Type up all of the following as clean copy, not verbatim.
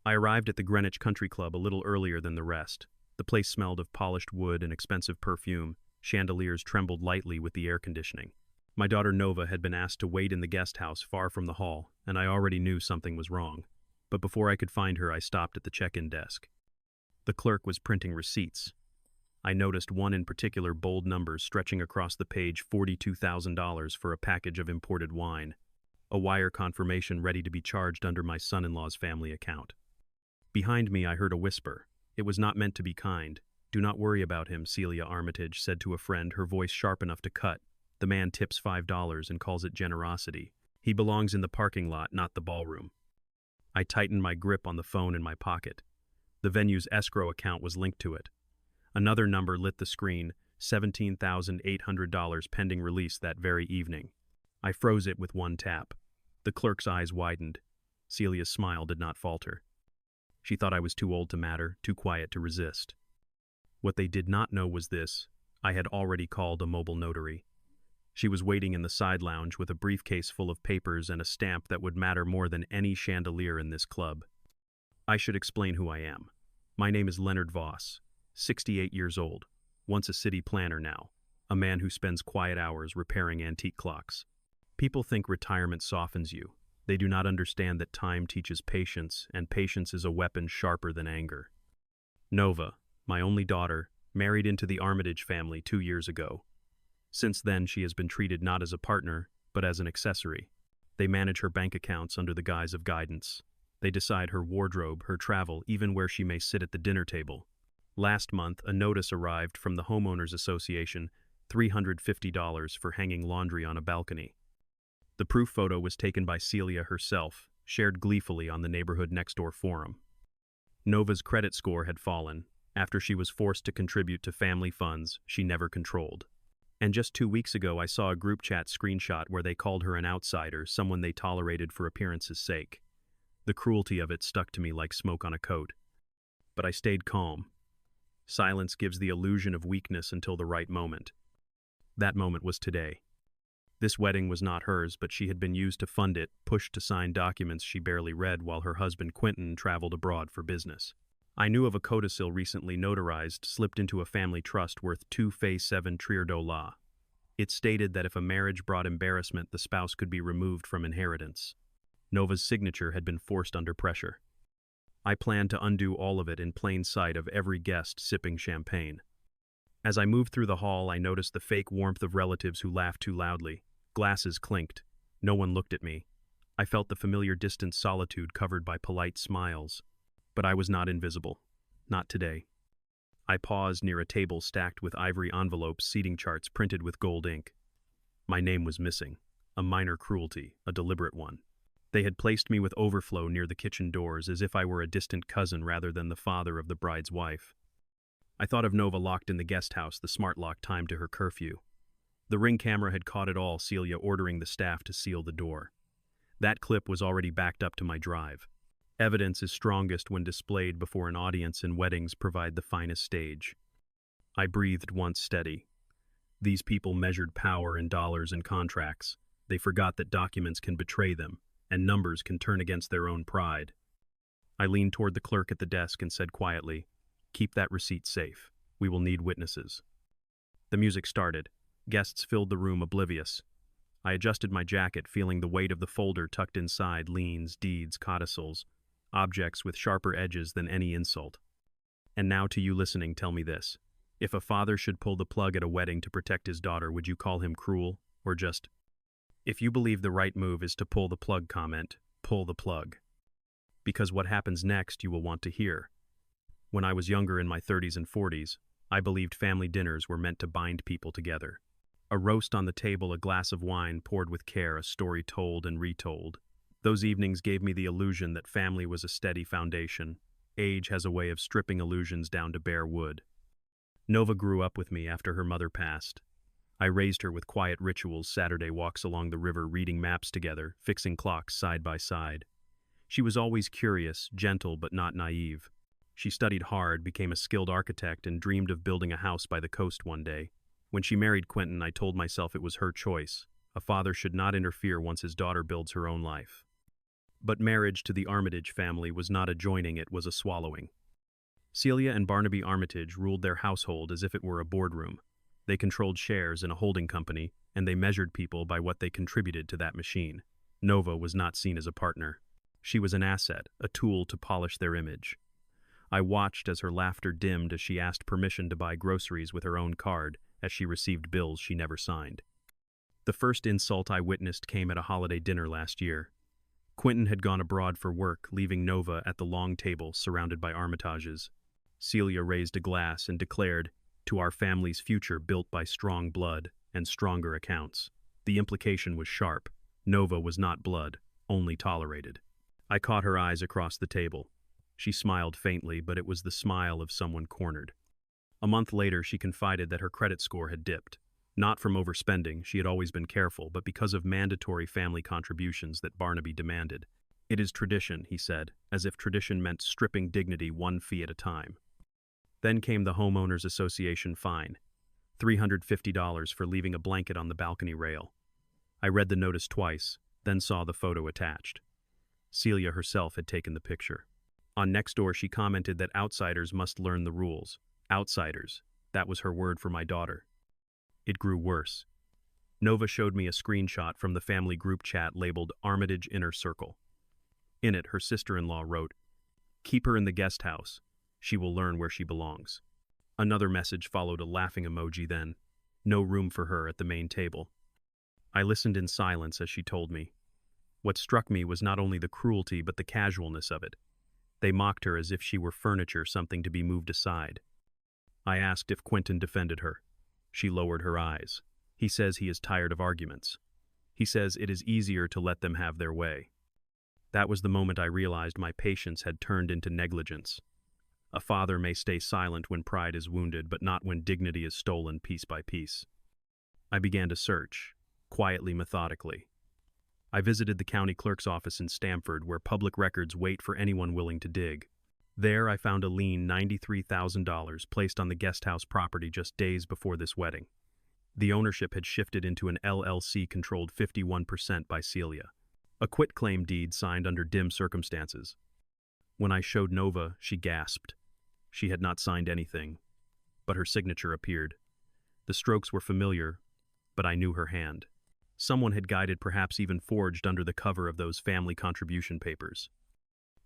I arrived at the Greenwich Country Club a little earlier than the rest. The place smelled of polished wood and expensive perfume. Chandeliers trembled lightly with the air conditioning. My daughter Nova had been asked to wait in the guest house far from the hall, and I already knew something was wrong. But before I could find her, I stopped at the check-in desk. The clerk was printing receipts. I noticed one in particular, bold numbers stretching across the page, $42,000 for a package of imported wine. A wire confirmation ready to be charged under my son-in-law's family account. Behind me I heard a whisper. It was not meant to be kind. "Do not worry about him," Celia Armitage said to a friend, her voice sharp enough to cut. "The man tips $5 and calls it generosity. He belongs in the parking lot, not the ballroom." I tightened my grip on the phone in my pocket. The venue's escrow account was linked to it. Another number lit the screen, $17,800 pending release that very evening. I froze it with one tap. The clerk's eyes widened. Celia's smile did not falter. She thought I was too old to matter, too quiet to resist. What they did not know was this: I had already called a mobile notary. She was waiting in the side lounge with a briefcase full of papers and a stamp that would matter more than any chandelier in this club. I should explain who I am. My name is Leonard Voss, 68 years old, once a city planner, now a man who spends quiet hours repairing antique clocks. People think retirement softens you. They do not understand that time teaches patience, and patience is a weapon sharper than anger. Nova, my only daughter, married into the Armitage family 2 years ago. Since then, she has been treated not as a partner, but as an accessory. They manage her bank accounts under the guise of guidance. They decide her wardrobe, her travel, even where she may sit at the dinner table. Last month, a notice arrived from the Homeowners Association, $350 for hanging laundry on a balcony. The proof photo was taken by Celia herself, shared gleefully on the neighborhood next-door forum. Nova's credit score had fallen after she was forced to contribute to family funds she never controlled. And just 2 weeks ago, I saw a group chat screenshot where they called her an outsider, someone they tolerated for appearance's sake. The cruelty of it stuck to me like smoke on a coat. But I stayed calm. Silence gives the illusion of weakness until the right moment. That moment was today. This wedding was not hers, but she had been used to fund it, pushed to sign documents she barely read while her husband Quentin traveled abroad for business. I knew of a codicil recently notarized, slipped into a family trust worth 2,7 Trier de la. It stated that if a marriage brought embarrassment, the spouse could be removed from inheritance. Nova's signature had been forced under pressure. I planned to undo all of it in plain sight of every guest sipping champagne. As I moved through the hall, I noticed the fake warmth of relatives who laughed too loudly. Glasses clinked. No one looked at me. I felt the familiar distant solitude covered by polite smiles. But I was not invisible. Not today. I paused near a table stacked with ivory envelopes, seating charts printed with gold ink. My name was missing. A minor cruelty, a deliberate one. They had placed me with overflow near the kitchen doors, as if I were a distant cousin rather than the father of the bride's wife. I thought of Nova locked in the guest house, the smart lock timed to her curfew. The Ring camera had caught it all, Celia ordering the staff to seal the door. That clip was already backed up to my drive. Evidence is strongest when displayed before an audience, and weddings provide the finest stage. I breathed once steady. These people measured power in dollars and contracts. They forgot that documents can betray them, and numbers can turn against their own pride. I leaned toward the clerk at the desk and said quietly, "Keep that receipt safe. We will need witnesses." The music started. Guests filled the room, oblivious. I adjusted my jacket, feeling the weight of the folder tucked inside: liens, deeds, codicils, objects with sharper edges than any insult. And now to you listening, tell me this. If a father should pull the plug at a wedding to protect his daughter, would you call him cruel, or just... If you believe the right move is to pull the plug, comment, pull the plug. Because what happens next you will want to hear. When I was younger, in my 30s and 40s, I believed family dinners were meant to bind people together. A roast on the table, a glass of wine poured with care, a story told and retold. Those evenings gave me the illusion that family was a steady foundation. Age has a way of stripping illusions down to bare wood. Nova grew up with me after her mother passed. I raised her with quiet rituals, Saturday walks along the river, reading maps together, fixing clocks side by side. She was always curious, gentle, but not naive. She studied hard, became a skilled architect, and dreamed of building a house by the coast one day. When she married Quentin, I told myself it was her choice. A father should not interfere once his daughter builds her own life. But marriage to the Armitage family was not a joining, it was a swallowing. Celia and Barnaby Armitage ruled their household as if it were a boardroom. They controlled shares in a holding company, and they measured people by what they contributed to that machine. Nova was not seen as a partner. She was an asset, a tool to polish their image. I watched as her laughter dimmed as she asked permission to buy groceries with her own card, as she received bills she never signed. The first insult I witnessed came at a holiday dinner last year. Quentin had gone abroad for work, leaving Nova at the long table surrounded by Armitages. Celia raised a glass and declared, "To our family's future built by strong blood and stronger accounts." The implication was sharp. Nova was not blood, only tolerated. I caught her eyes across the table. She smiled faintly, but it was the smile of someone cornered. A month later, she confided that her credit score had dipped. Not from overspending, she had always been careful, but because of mandatory family contributions that Barnaby demanded. "It is tradition," he said, as if tradition meant stripping dignity one fee at a time. Then came the Homeowners Association fine, $350 for leaving a blanket on the balcony rail. I read the notice twice, then saw the photo attached. Celia herself had taken the picture. On Nextdoor, she commented that outsiders must learn the rules. Outsiders. That was her word for my daughter. It grew worse. Nova showed me a screenshot from the family group chat labeled Armitage Inner Circle. In it, her sister-in-law wrote, "Keep her in the guest house. She will learn where she belongs." Another message followed a laughing emoji then. "No room for her at the main table." I listened in silence as she told me. What struck me was not only the cruelty but the casualness of it. They mocked her as if she were furniture, something to be moved aside. I asked if Quentin defended her. She lowered her eyes. "He says he is tired of arguments. He says it is easier to let them have their way." That was the moment I realized my patience had turned into negligence. A father may stay silent when pride is wounded, but not when dignity is stolen piece by piece. I began to search, quietly, methodically. I visited the county clerk's office in Stamford, where public records wait for anyone willing to dig. There I found a lien $93,000 placed on the guesthouse property just days before this wedding. The ownership had shifted into an LLC controlled 51% by Celia. A quitclaim deed signed under dim circumstances. When I showed Nova, she gasped. She had not signed anything, but her signature appeared. The strokes were familiar, but I knew her hand. Someone had guided, perhaps even forged under the cover of those family contribution papers.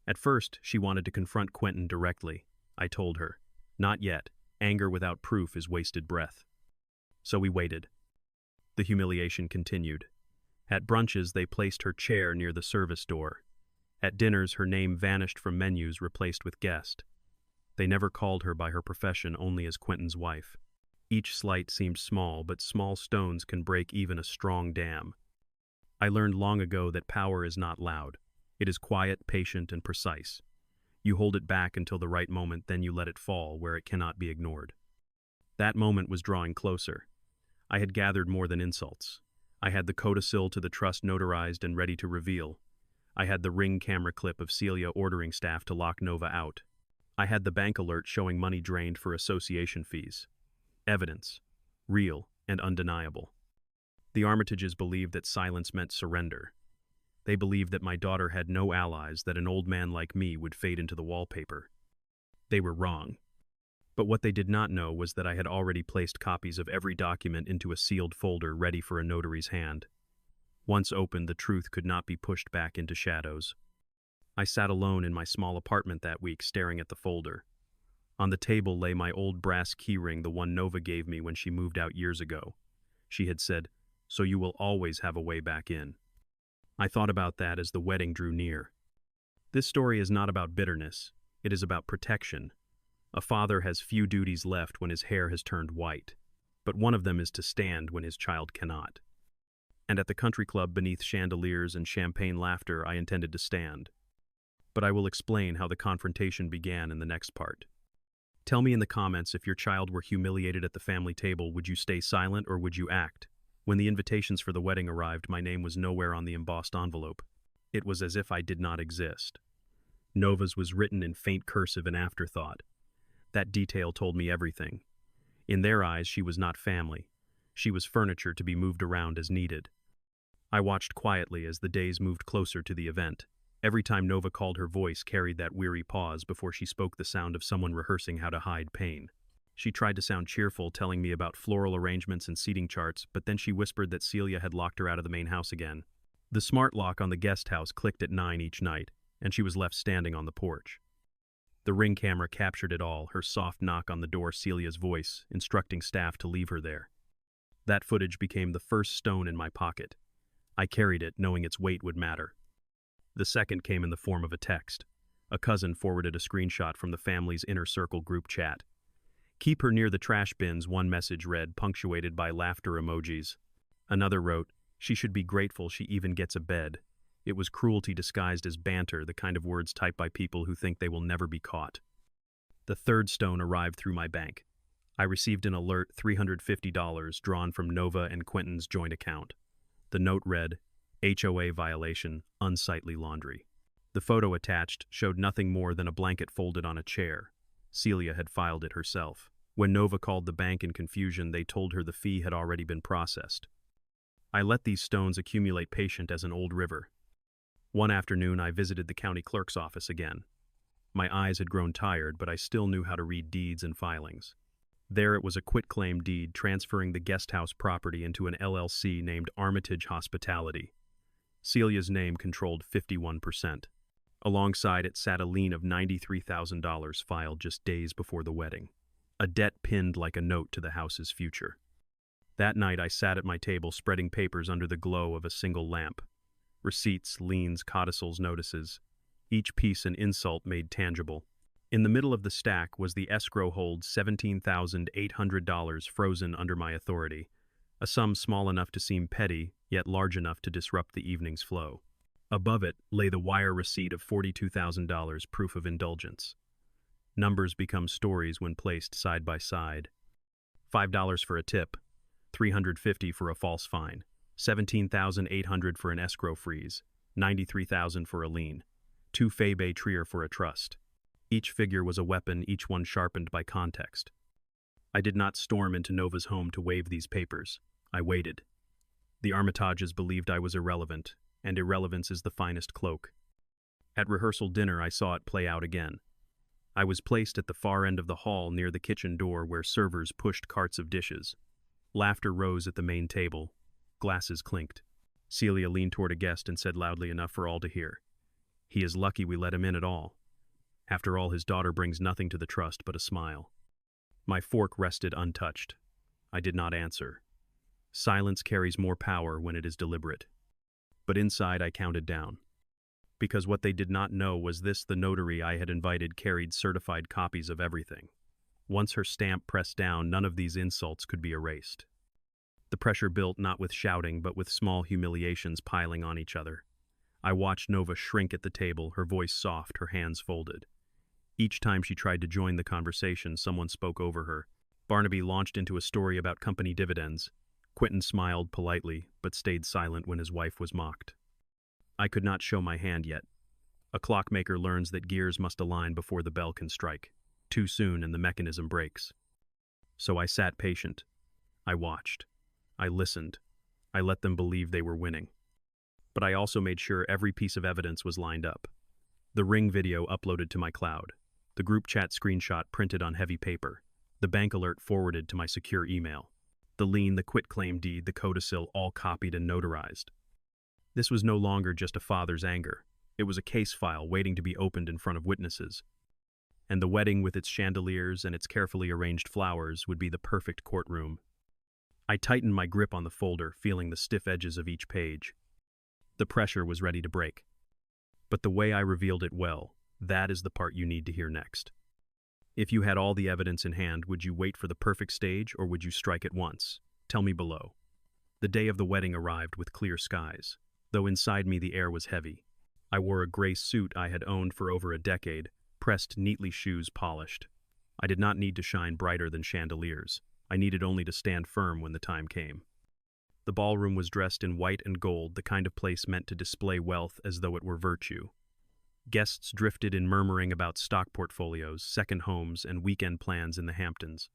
At first, she wanted to confront Quentin directly. I told her, "Not yet. Anger without proof is wasted breath." So we waited. The humiliation continued. At brunches, they placed her chair near the service door. At dinners, her name vanished from menus, replaced with guest. They never called her by her profession, only as Quentin's wife. Each slight seemed small, but small stones can break even a strong dam. I learned long ago that power is not loud. It is quiet, patient, and precise. You hold it back until the right moment, then you let it fall where it cannot be ignored. That moment was drawing closer. I had gathered more than insults. I had the codicil to the trust notarized and ready to reveal. I had the Ring camera clip of Celia ordering staff to lock Nova out. I had the bank alert showing money drained for association fees. Evidence, real and undeniable. The Armitages believed that silence meant surrender. They believed that my daughter had no allies, that an old man like me would fade into the wallpaper. They were wrong. But what they did not know was that I had already placed copies of every document into a sealed folder ready for a notary's hand. Once opened, the truth could not be pushed back into shadows. I sat alone in my small apartment that week, staring at the folder. On the table lay my old brass keyring, the one Nova gave me when she moved out years ago. She had said, "So you will always have a way back in." I thought about that as the wedding drew near. This story is not about bitterness. It is about protection. A father has few duties left when his hair has turned white, but one of them is to stand when his child cannot. And at the country club, beneath chandeliers and champagne laughter, I intended to stand. But I will explain how the confrontation began in the next part. Tell me in the comments, if your child were humiliated at the family table, would you stay silent or would you act? When the invitations for the wedding arrived, my name was nowhere on the embossed envelope. It was as if I did not exist. Nova's was written in faint cursive, an afterthought. That detail told me everything. In their eyes, she was not family. She was furniture to be moved around as needed. I watched quietly as the days moved closer to the event. Every time Nova called, her voice carried that weary pause before she spoke, the sound of someone rehearsing how to hide pain. She tried to sound cheerful, telling me about floral arrangements and seating charts, but then she whispered that Celia had locked her out of the main house again. The smart lock on the guest house clicked at 9 each night, and she was left standing on the porch. The Ring camera captured it all, her soft knock on the door, Celia's voice, instructing staff to leave her there. That footage became the first stone in my pocket. I carried it, knowing its weight would matter. The second came in the form of a text. A cousin forwarded a screenshot from the family's inner circle group chat. "Keep her near the trash bins," one message read, punctuated by laughter emojis. Another wrote, "She should be grateful she even gets a bed." It was cruelty disguised as banter, the kind of words typed by people who think they will never be caught. The third stone arrived through my bank. I received an alert, $350 drawn from Nova and Quentin's joint account. The note read, "HOA violation, unsightly laundry." The photo attached showed nothing more than a blanket folded on a chair. Celia had filed it herself. When Nova called the bank in confusion, they told her the fee had already been processed. I let these stones accumulate, patient as an old river. One afternoon, I visited the county clerk's office again. My eyes had grown tired, but I still knew how to read deeds and filings. There it was, a quitclaim deed transferring the guesthouse property into an LLC named Armitage Hospitality. Celia's name controlled 51%. Alongside it sat a lien of $93,000 filed just days before the wedding, a debt pinned like a note to the house's future. That night I sat at my table, spreading papers under the glow of a single lamp. Receipts, liens, codicils, notices, each piece an insult made tangible. In the middle of the stack was the escrow hold, $17,800 frozen under my authority, a sum small enough to seem petty, yet large enough to disrupt the evening's flow. Above it lay the wire receipt of $42,000, proof of indulgence. Numbers become stories when placed side by side. $5 for a tip, $350 for a false fine, $17,800 for an escrow freeze, $93,000 for a lien, $2 Fabe Trier for a trust. Each figure was a weapon, each one sharpened by context. I did not storm into Nova's home to wave these papers. I waited. The Armitages believed I was irrelevant, and irrelevance is the finest cloak. At rehearsal dinner, I saw it play out again. I was placed at the far end of the hall near the kitchen door, where servers pushed carts of dishes. Laughter rose at the main table. Glasses clinked. Celia leaned toward a guest and said loudly enough for all to hear, "He is lucky we let him in at all. After all, his daughter brings nothing to the trust but a smile." My fork rested untouched. I did not answer. Silence carries more power when it is deliberate. But inside I counted down. Because what they did not know was this: the notary I had invited carried certified copies of everything. Once her stamp pressed down, none of these insults could be erased. The pressure built not with shouting, but with small humiliations piling on each other. I watched Nova shrink at the table, her voice soft, her hands folded. Each time she tried to join the conversation, someone spoke over her. Barnaby launched into a story about company dividends. Quentin smiled politely, but stayed silent when his wife was mocked. I could not show my hand yet. A clockmaker learns that gears must align before the bell can strike. Too soon and the mechanism breaks. So I sat patient. I watched. I listened. I let them believe they were winning. But I also made sure every piece of evidence was lined up. The Ring video uploaded to my cloud. The group chat screenshot printed on heavy paper. The bank alert forwarded to my secure email. The lien, the quitclaim deed, the codicil, all copied and notarized. This was no longer just a father's anger. It was a case file waiting to be opened in front of witnesses. And the wedding, with its chandeliers and its carefully arranged flowers, would be the perfect courtroom. I tightened my grip on the folder, feeling the stiff edges of each page. The pressure was ready to break. But the way I revealed it well, that is the part you need to hear next. If you had all the evidence in hand, would you wait for the perfect stage, or would you strike at once? Tell me below. The day of the wedding arrived with clear skies, though inside me the air was heavy. I wore a gray suit I had owned for over a decade, pressed neatly, shoes polished. I did not need to shine brighter than chandeliers. I needed only to stand firm when the time came. The ballroom was dressed in white and gold, the kind of place meant to display wealth as though it were virtue. Guests drifted in, murmuring about stock portfolios, second homes, and weekend plans in the Hamptons.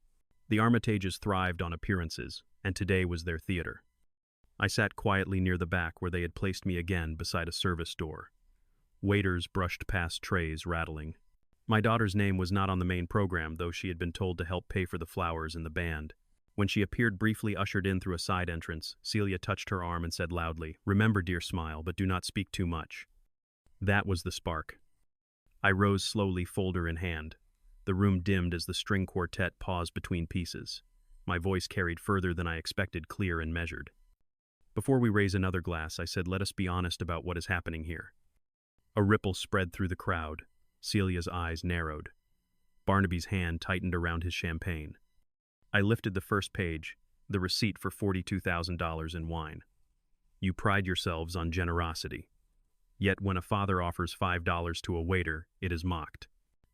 The Armitages thrived on appearances, and today was their theater. I sat quietly near the back, where they had placed me again, beside a service door. Waiters brushed past trays, rattling. My daughter's name was not on the main program, though she had been told to help pay for the flowers and the band. When she appeared briefly ushered in through a side entrance, Celia touched her arm and said loudly, "Remember, dear, smile, but do not speak too much." That was the spark. I rose slowly, folder in hand. The room dimmed as the string quartet paused between pieces. My voice carried further than I expected, clear and measured. "Before we raise another glass," I said, "let us be honest about what is happening here." A ripple spread through the crowd. Celia's eyes narrowed. Barnaby's hand tightened around his champagne. I lifted the first page, the receipt for $42,000 in wine. "You pride yourselves on generosity. Yet when a father offers $5 to a waiter, it is mocked.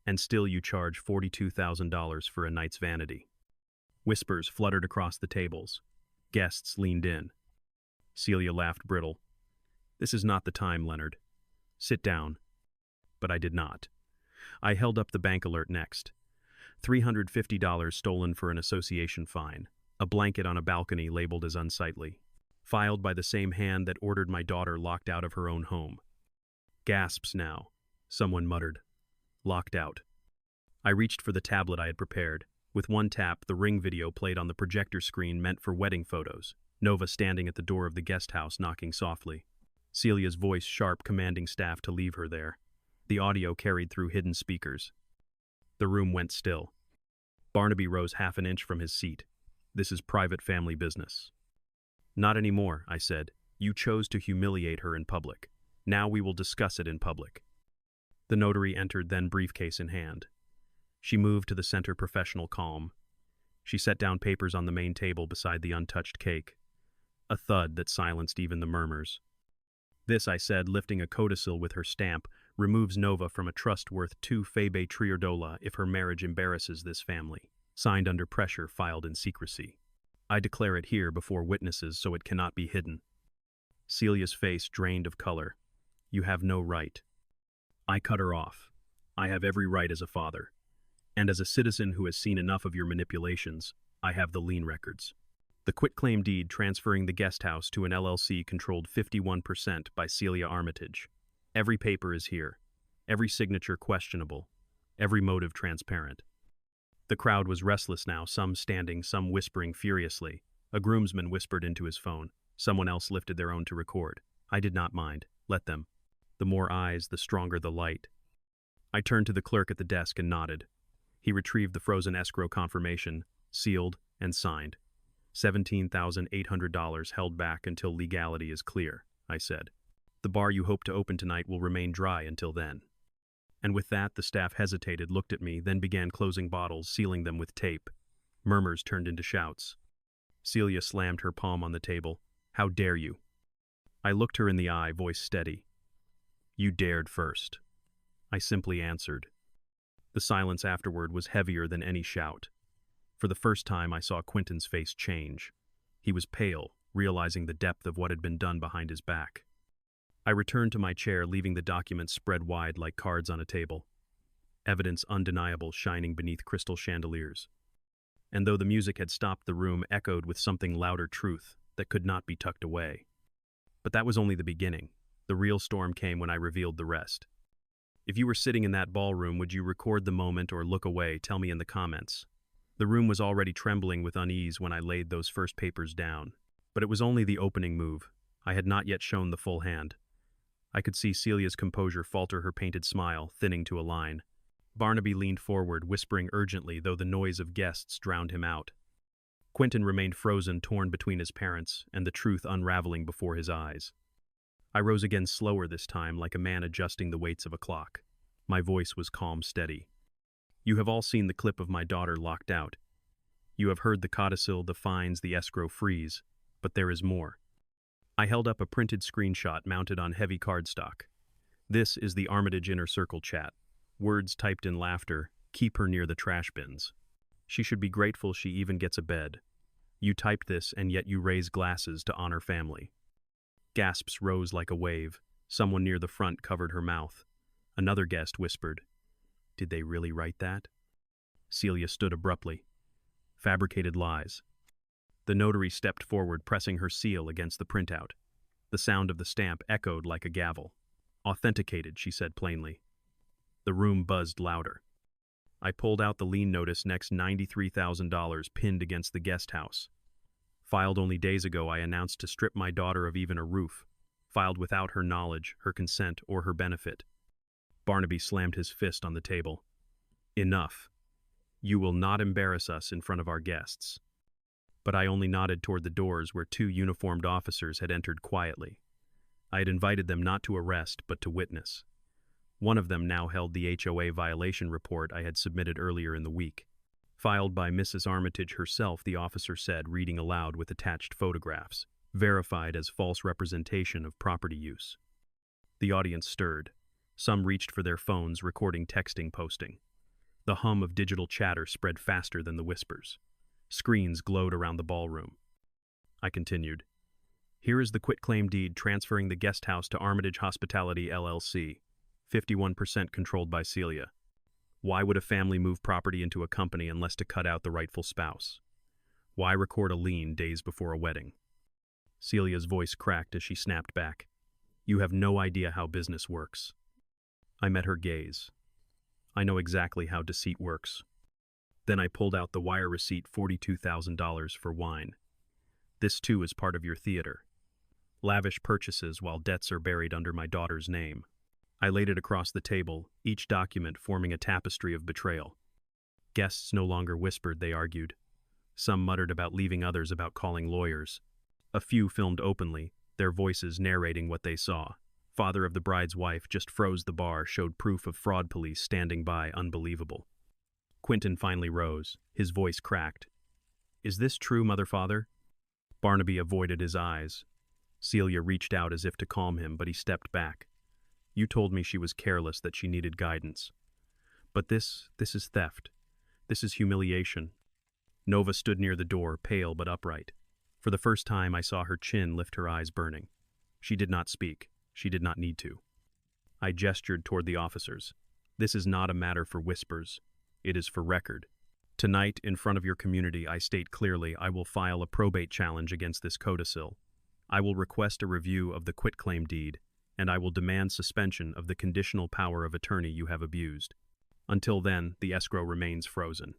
And still you charge $42,000 for a night's vanity." Whispers fluttered across the tables. Guests leaned in. Celia laughed brittle. "This is not the time, Leonard. Sit down." But I did not. I held up the bank alert next. $350 stolen for an association fine. A blanket on a balcony labeled as unsightly. Filed by the same hand that ordered my daughter locked out of her own home. Gasps now. Someone muttered. "Locked out." I reached for the tablet I had prepared. With one tap, the Ring video played on the projector screen meant for wedding photos. Nova standing at the door of the guest house, knocking softly. Celia's voice sharp, commanding staff to leave her there. The audio carried through hidden speakers. The room went still. Barnaby rose half an inch from his seat. "This is private family business." "Not anymore," I said. "You chose to humiliate her in public. Now we will discuss it in public." The notary entered, then briefcase in hand. She moved to the center, professional calm. She set down papers on the main table beside the untouched cake. A thud that silenced even the murmurs. "This," I said, lifting a codicil with her stamp, "removes Nova from a trust worth 2 Febe Triordola if her marriage embarrasses this family. Signed under pressure, filed in secrecy. I declare it here before witnesses so it cannot be hidden." Celia's face drained of color. "You have no right." I cut her off. "I have every right as a father. And as a citizen who has seen enough of your manipulations, I have the lien records." The quitclaim deed transferring the guest house to an LLC controlled 51% by Celia Armitage. Every paper is here. Every signature questionable. Every motive transparent. The crowd was restless now, some standing, some whispering furiously. A groomsman whispered into his phone. Someone else lifted their own to record. I did not mind. Let them. The more eyes, the stronger the light. I turned to the clerk at the desk and nodded. He retrieved the frozen escrow confirmation, sealed, and signed. $17,800 held back until legality is clear, I said. The bar you hope to open tonight will remain dry until then. And with that, the staff hesitated, looked at me, then began closing bottles, sealing them with tape. Murmurs turned into shouts. Celia slammed her palm on the table. "How dare you?" I looked her in the eye, voice steady. "You dared first." I simply answered. The silence afterward was heavier than any shout. For the first time, I saw Quentin's face change. He was pale, realizing the depth of what had been done behind his back. I returned to my chair, leaving the documents spread wide like cards on a table. Evidence undeniable shining beneath crystal chandeliers. And though the music had stopped, the room echoed with something louder truth that could not be tucked away. But that was only the beginning. The real storm came when I revealed the rest. If you were sitting in that ballroom, would you record the moment or look away? Tell me in the comments. The room was already trembling with unease when I laid those first papers down. But it was only the opening move. I had not yet shown the full hand. I could see Celia's composure falter, her painted smile thinning to a line. Barnaby leaned forward, whispering urgently, though the noise of guests drowned him out. Quentin remained frozen, torn between his parents, and the truth unraveling before his eyes. I rose again, slower this time, like a man adjusting the weights of a clock. My voice was calm, steady. You have all seen the clip of my daughter locked out. You have heard the codicil, the fines, the escrow freeze. But there is more. I held up a printed screenshot mounted on heavy cardstock. This is the Armitage Inner Circle chat. Words typed in laughter, "Keep her near the trash bins. She should be grateful she even gets a bed. You typed this, and yet you raise glasses to honor family." Gasps rose like a wave. Someone near the front covered her mouth. Another guest whispered, "Did they really write that?" Celia stood abruptly. Fabricated lies. The notary stepped forward, pressing her seal against the printout. The sound of the stamp echoed like a gavel. Authenticated, she said plainly. The room buzzed louder. I pulled out the lien notice next $93,000 pinned against the guest house. Filed only days ago, I announced to strip my daughter of even a roof. Filed without her knowledge, her consent, or her benefit. Barnaby slammed his fist on the table. Enough. You will not embarrass us in front of our guests. But I only nodded toward the doors where two uniformed officers had entered quietly. I had invited them not to arrest, but to witness. One of them now held the HOA violation report I had submitted earlier in the week. Filed by Mrs. Armitage herself, the officer said, reading aloud with attached photographs, verified as false representation of property use. The audience stirred. Some reached for their phones, recording texting posting. The hum of digital chatter spread faster than the whispers. Screens glowed around the ballroom. I continued. Here is the quitclaim deed transferring the guest house to Armitage Hospitality LLC, 51% controlled by Celia. Why would a family move property into a company unless to cut out the rightful spouse? Why record a lien days before a wedding? Celia's voice cracked as she snapped back. You have no idea how business works. I met her gaze. I know exactly how deceit works. Then I pulled out the wire receipt, $42,000 for wine. This too is part of your theater. Lavish purchases while debts are buried under my daughter's name. I laid it across the table, each document forming a tapestry of betrayal. Guests no longer whispered, they argued. Some muttered about leaving, others about calling lawyers. A few filmed openly, their voices narrating what they saw. Father of the bride's wife just froze the bar, showed proof of fraud, police standing by, unbelievable. Quentin finally rose, his voice cracked. Is this true, mother, father? Barnaby avoided his eyes. Celia reached out as if to calm him, but he stepped back. You told me she was careless, that she needed guidance. But this is theft. This is humiliation. Nova stood near the door, pale but upright. For the first time I saw her chin lift, her eyes burning. She did not speak. She did not need to. I gestured toward the officers. This is not a matter for whispers. It is for record. Tonight, in front of your community, I state clearly I will file a probate challenge against this codicil. I will request a review of the quitclaim deed, and I will demand suspension of the conditional power of attorney you have abused. Until then, the escrow remains frozen.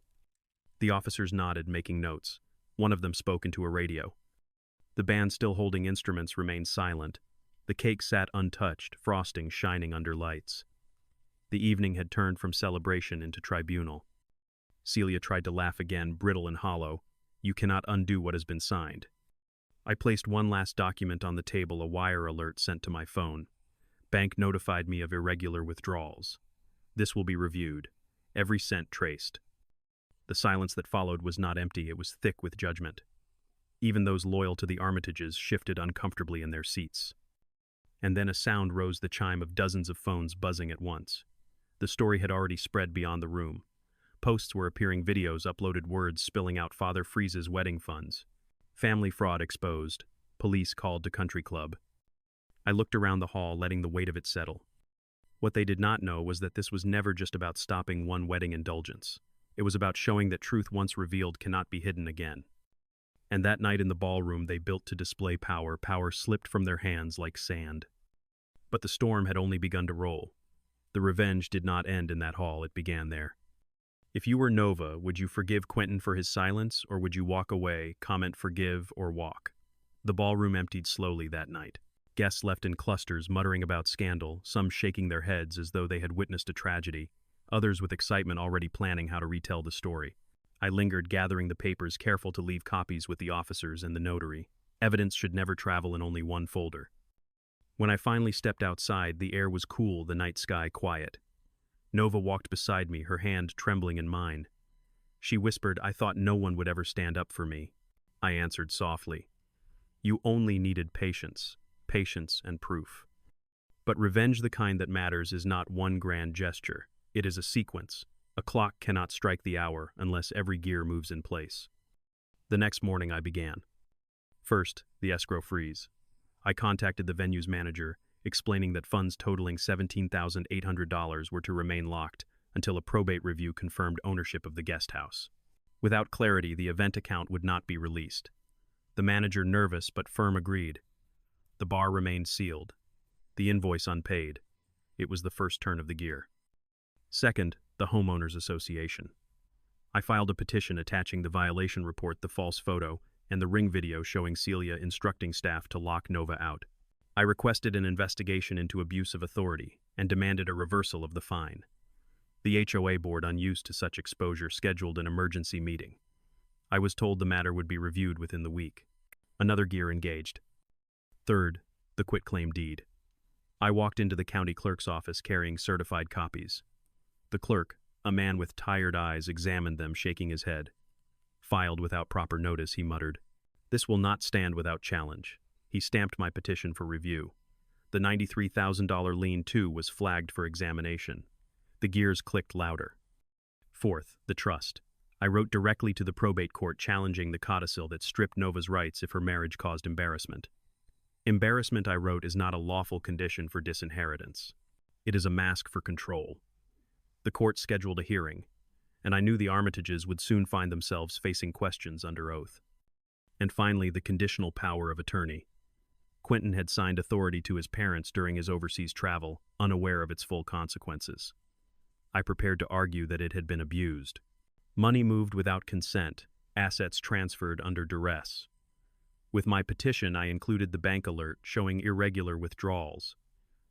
The officers nodded, making notes. One of them spoke into a radio. The band, still holding instruments, remained silent. The cake sat untouched, frosting shining under lights. The evening had turned from celebration into tribunal. Celia tried to laugh again, brittle and hollow. You cannot undo what has been signed. I placed one last document on the table, a wire alert sent to my phone. Bank notified me of irregular withdrawals. This will be reviewed. Every cent traced. The silence that followed was not empty, it was thick with judgment. Even those loyal to the Armitages shifted uncomfortably in their seats. And then a sound rose, the chime of dozens of phones buzzing at once. The story had already spread beyond the room. Posts were appearing, videos uploaded, words spilling out. Father freezes wedding funds. Family fraud exposed. Police called to country club. I looked around the hall, letting the weight of it settle. What they did not know was that this was never just about stopping one wedding indulgence. It was about showing that truth once revealed cannot be hidden again. And that night in the ballroom they built to display power, power slipped from their hands like sand. But the storm had only begun to roll. The revenge did not end in that hall, it began there. If you were Nova, would you forgive Quentin for his silence, or would you walk away, comment forgive, or walk? The ballroom emptied slowly that night. Guests left in clusters, muttering about scandal, some shaking their heads as though they had witnessed a tragedy, others with excitement already planning how to retell the story. I lingered, gathering the papers, careful to leave copies with the officers and the notary. Evidence should never travel in only one folder. When I finally stepped outside, the air was cool, the night sky quiet. Nova walked beside me, her hand trembling in mine. She whispered, I thought no one would ever stand up for me. I answered softly, you only needed patience. Patience and proof. But revenge, the kind that matters, is not one grand gesture. It is a sequence. A clock cannot strike the hour unless every gear moves in place. The next morning I began. First, the escrow freeze. I contacted the venue's manager, explaining that funds totaling $17,800 were to remain locked until a probate review confirmed ownership of the guest house. Without clarity, the event account would not be released. The manager, nervous but firm, agreed. The bar remained sealed, the invoice unpaid. It was the first turn of the gear. Second, the Homeowners Association. I filed a petition attaching the violation report, the false photo, and the ring video showing Celia instructing staff to lock Nova out. I requested an investigation into abuse of authority and demanded a reversal of the fine. The HOA board, unused to such exposure, scheduled an emergency meeting. I was told the matter would be reviewed within the week. Another gear engaged. Third, the quitclaim deed. I walked into the county clerk's office carrying certified copies. The clerk, a man with tired eyes, examined them, shaking his head. Filed without proper notice, he muttered. This will not stand without challenge. He stamped my petition for review. The $93,000 lien, too, was flagged for examination. The gears clicked louder. Fourth, the trust. I wrote directly to the probate court challenging the codicil that stripped Nova's rights if her marriage caused embarrassment. Embarrassment, I wrote, is not a lawful condition for disinheritance. It is a mask for control. The court scheduled a hearing, and I knew the Armitages would soon find themselves facing questions under oath. And finally, the conditional power of attorney. Quentin had signed authority to his parents during his overseas travel, unaware of its full consequences. I prepared to argue that it had been abused. Money moved without consent, assets transferred under duress. With my petition, I included the bank alert showing irregular withdrawals.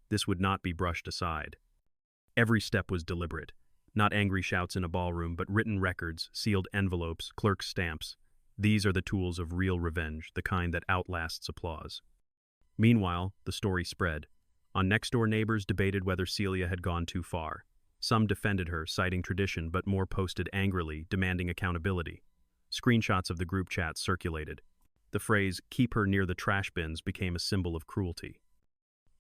This would not be brushed aside. Every step was deliberate, not angry shouts in a ballroom, but written records, sealed envelopes, clerk's stamps. These are the tools of real revenge, the kind that outlasts applause. Meanwhile, the story spread. Next-door neighbors debated whether Celia had gone too far. Some defended her, citing tradition, but more posted angrily, demanding accountability. Screenshots of the group chat circulated. The phrase, "keep her near the trash bins," became a symbol of cruelty.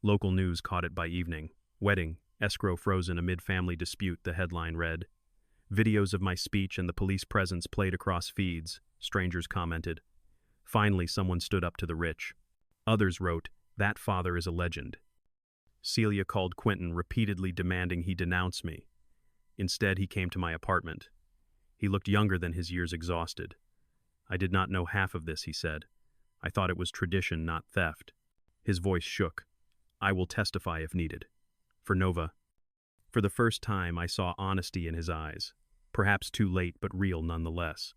Local news caught it by evening. Wedding, escrow frozen amid family dispute, the headline read. Videos of my speech and the police presence played across feeds, strangers commented. Finally, someone stood up to the rich. Others wrote, that father is a legend. Celia called Quentin, repeatedly demanding he denounce me. Instead, he came to my apartment. He looked younger than his years exhausted. I did not know half of this, he said. I thought it was tradition, not theft. His voice shook. I will testify if needed. For Nova. For the first time, I saw honesty in his eyes. Perhaps too late, but real nonetheless.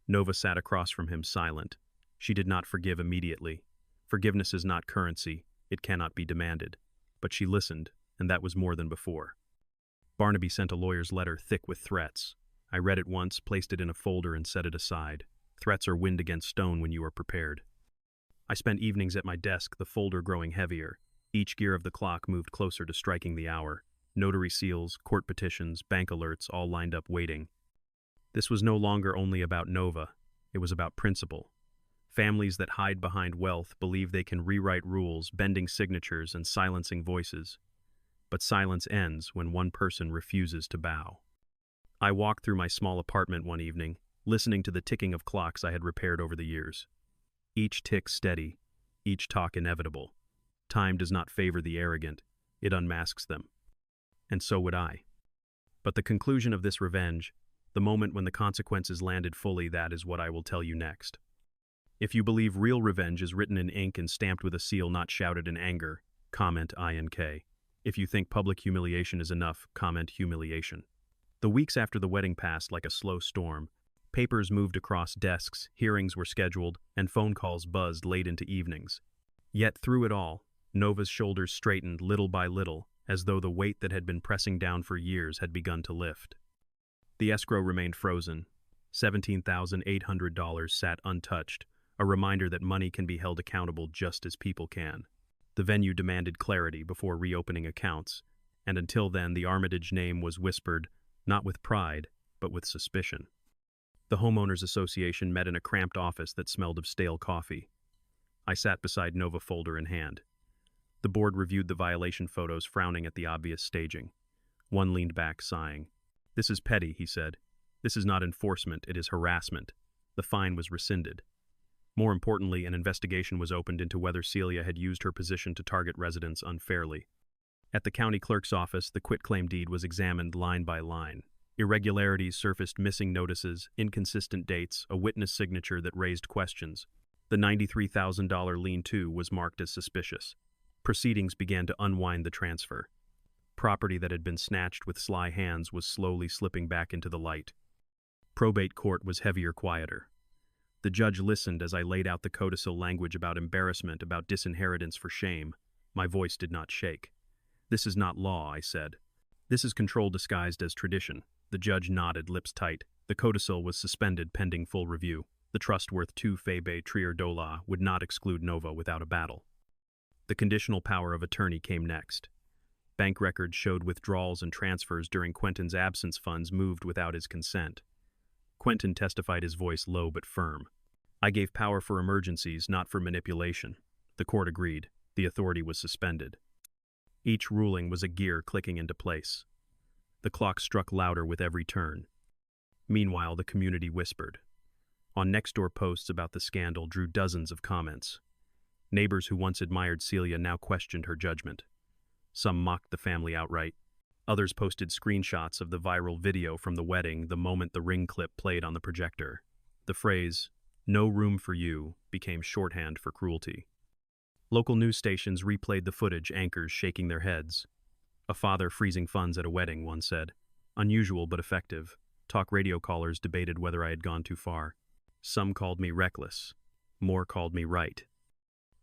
Nova sat across from him, silent. She did not forgive immediately. Forgiveness is not currency. It cannot be demanded. But she listened, and that was more than before. Barnaby sent a lawyer's letter thick with threats. I read it once, placed it in a folder, and set it aside. Threats are wind against stone when you are prepared. I spent evenings at my desk, the folder growing heavier. Each gear of the clock moved closer to striking the hour. Notary seals, court petitions, bank alerts, all lined up waiting. This was no longer only about Nova. It was about principle. Families that hide behind wealth believe they can rewrite rules, bending signatures and silencing voices. But silence ends when one person refuses to bow. I walked through my small apartment one evening, listening to the ticking of clocks I had repaired over the years. Each tick steady, each talk inevitable. Time does not favor the arrogant, it unmasks them. And so would I. But the conclusion of this revenge, the moment when the consequences landed fully, that is what I will tell you next. If you believe real revenge is written in ink and stamped with a seal, not shouted in anger, comment INK. If you think public humiliation is enough, comment humiliation. The weeks after the wedding passed like a slow storm. Papers moved across desks, hearings were scheduled, and phone calls buzzed late into evenings. Yet through it all, Nova's shoulders straightened little by little, as though the weight that had been pressing down for years had begun to lift. The escrow remained frozen. $17,800 sat untouched, a reminder that money can be held accountable just as people can. The venue demanded clarity before reopening accounts, and until then the Armitage name was whispered, not with pride, but with suspicion. The Homeowners Association met in a cramped office that smelled of stale coffee. I sat beside Nova, folder in hand. The board reviewed the violation photos, frowning at the obvious staging. One leaned back, sighing. This is petty, he said. This is not enforcement, it is harassment. The fine was rescinded. More importantly, an investigation was opened into whether Celia had used her position to target residents unfairly. At the county clerk's office, the quitclaim deed was examined line by line. Irregularities surfaced, missing notices, inconsistent dates, a witness signature that raised questions. The $93,000 lien, too, was marked as suspicious. Proceedings began to unwind the transfer. Property that had been snatched with sly hands was slowly slipping back into the light. Probate court was heavier, quieter. The judge listened as I laid out the codicil language about embarrassment, about disinheritance for shame. My voice did not shake. "This is not law," I said. "This is control disguised as tradition." The judge nodded, lips tight. The codicil was suspended pending full review. The trust worth 2 Febe Trier Dola would not exclude Nova without a battle. The conditional power of attorney came next. Bank records showed withdrawals and transfers during Quentin's absence. Funds moved without his consent. Quentin testified, his voice low but firm. "I gave power for emergencies, not for manipulation." The court agreed. The authority was suspended. Each ruling was a gear clicking into place. The clock struck louder with every turn. Meanwhile, the community whispered. On next-door posts about the scandal drew dozens of comments. Neighbors who once admired Celia now questioned her judgment. Some mocked the family outright. Others posted screenshots of the viral video from the wedding the moment the ring clip played on the projector. The phrase, "No room for you," became shorthand for cruelty. Local news stations replayed the footage, anchors shaking their heads. "A father freezing funds at a wedding," one said. "Unusual but effective." Talk radio callers debated whether I had gone too far. Some called me reckless. More called me right.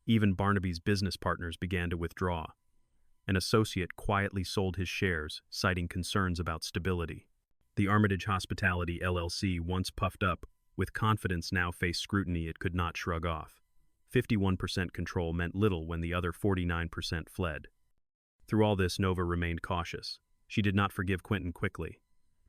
Even Barnaby's business partners began to withdraw. An associate quietly sold his shares, citing concerns about stability. The Armitage Hospitality LLC, once puffed up, with confidence now faced scrutiny it could not shrug off. 51% control meant little when the other 49% fled. Through all this, Nova remained cautious. She did not forgive Quentin quickly.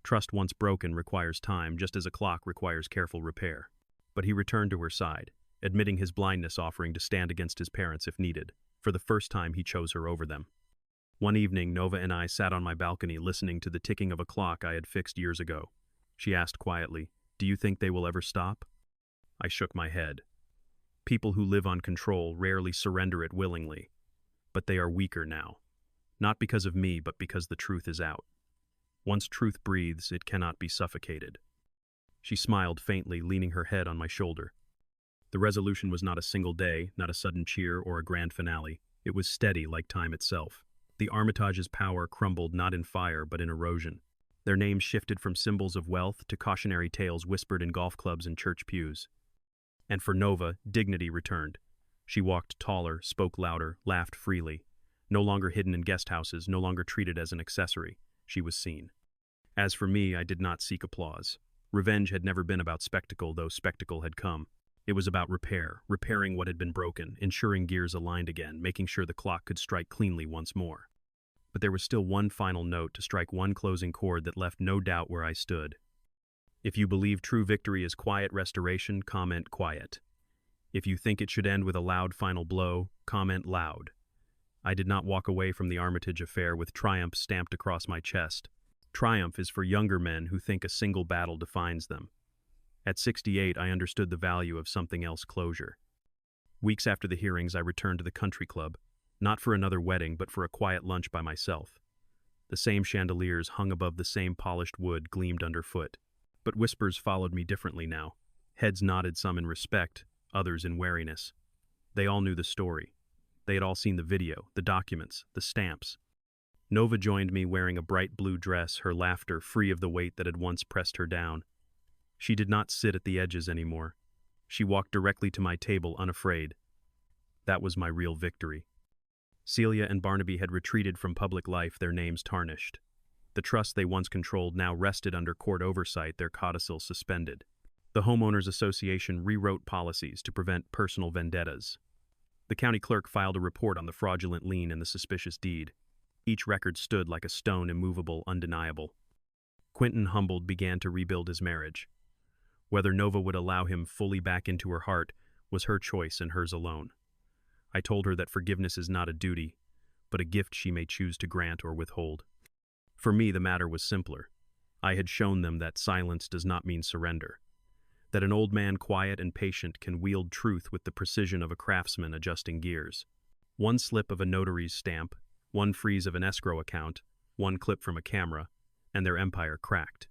Trust once broken requires time, just as a clock requires careful repair. But he returned to her side, admitting his blindness, offering to stand against his parents if needed. For the first time, he chose her over them. One evening, Nova and I sat on my balcony listening to the ticking of a clock I had fixed years ago. She asked quietly, "Do you think they will ever stop?" I shook my head. People who live on control rarely surrender it willingly. But they are weaker now. Not because of me, but because the truth is out. Once truth breathes, it cannot be suffocated. She smiled faintly, leaning her head on my shoulder. The resolution was not a single day, not a sudden cheer or a grand finale. It was steady, like time itself. The Armitage's power crumbled not in fire, but in erosion. Their names shifted from symbols of wealth to cautionary tales whispered in golf clubs and church pews. And for Nova, dignity returned. She walked taller, spoke louder, laughed freely. No longer hidden in guest houses, no longer treated as an accessory. She was seen. As for me, I did not seek applause. Revenge had never been about spectacle, though spectacle had come. It was about repair, repairing what had been broken, ensuring gears aligned again, making sure the clock could strike cleanly once more. But there was still one final note to strike, one closing chord that left no doubt where I stood. If you believe true victory is quiet restoration, comment quiet. If you think it should end with a loud final blow, comment loud. I did not walk away from the Armitage affair with triumph stamped across my chest. Triumph is for younger men who think a single battle defines them. At 68, I understood the value of something else: closure. Weeks after the hearings, I returned to the country club, not for another wedding, but for a quiet lunch by myself. The same chandeliers hung above the same polished wood gleamed underfoot. But whispers followed me differently now. Heads nodded, some in respect, others in wariness. They all knew the story. They had all seen the video, the documents, the stamps. Nova joined me wearing a bright blue dress, her laughter free of the weight that had once pressed her down. She did not sit at the edges anymore. She walked directly to my table, unafraid. That was my real victory. Celia and Barnaby had retreated from public life, their names tarnished. The trust they once controlled now rested under court oversight, their codicil suspended. The Homeowners Association rewrote policies to prevent personal vendettas. The county clerk filed a report on the fraudulent lien and the suspicious deed. Each record stood like a stone, immovable, undeniable. Quentin, humbled, began to rebuild his marriage. Whether Nova would allow him fully back into her heart was her choice and hers alone. I told her that forgiveness is not a duty, but a gift she may choose to grant or withhold. For me, the matter was simpler. I had shown them that silence does not mean surrender, that an old man quiet and patient can wield truth with the precision of a craftsman adjusting gears. One slip of a notary's stamp, one freeze of an escrow account, one clip from a camera, and their empire cracked.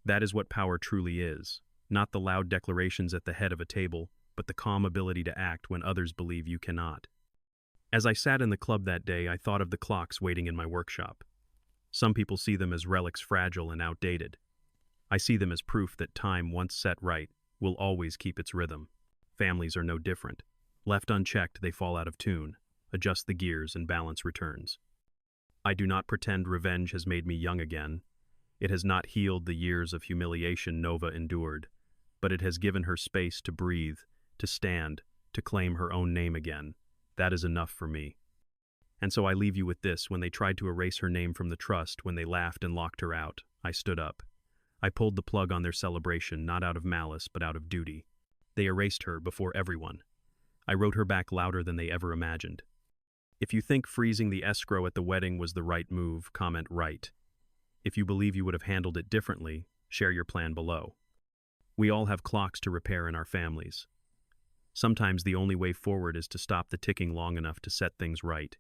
That is what power truly is, not the loud declarations at the head of a table, but the calm ability to act when others believe you cannot. As I sat in the club that day, I thought of the clocks waiting in my workshop. Some people see them as relics fragile and outdated. I see them as proof that time once set right will always keep its rhythm. Families are no different. Left unchecked, they fall out of tune. Adjust the gears and balance returns. I do not pretend revenge has made me young again. It has not healed the years of humiliation Nova endured, but it has given her space to breathe, to stand, to claim her own name again. That is enough for me. And so I leave you with this: when they tried to erase her name from the trust, when they laughed and locked her out, I stood up. I pulled the plug on their celebration, not out of malice, but out of duty. They erased her before everyone. I wrote her back louder than they ever imagined. If you think freezing the escrow at the wedding was the right move, comment right. If you believe you would have handled it differently, share your plan below. We all have clocks to repair in our families. Sometimes the only way forward is to stop the ticking long enough to set things right,